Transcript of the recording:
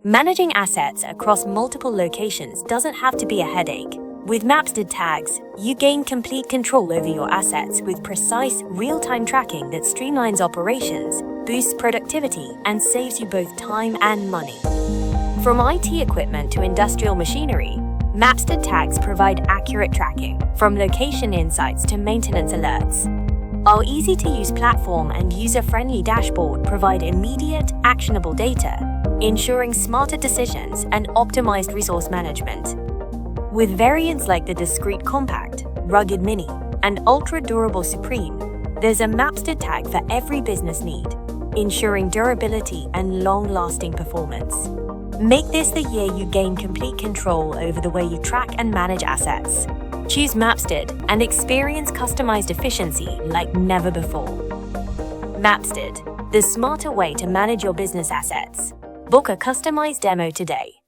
Managing assets across multiple locations doesn't have to be a headache. With Mapsted tags, you gain complete control over your assets with precise, real-time tracking that streamlines operations, boosts productivity, and saves you both time and money. From IT equipment to industrial machinery, Mapsted tags provide accurate tracking, from location insights to maintenance alerts. Our easy-to-use platform and user-friendly dashboard provide immediate, actionable data, ensuring smarter decisions and optimized resource management. With variants like the discrete compact, rugged mini, and ultra-durable supreme, there's a Mapsted tag for every business need, ensuring durability and long-lasting performance. Make this the year you gain complete control over the way you track and manage assets. Choose Mapsted and experience customized efficiency like never before. Mapsted, the smarter way to manage your business assets. Book a customized demo today.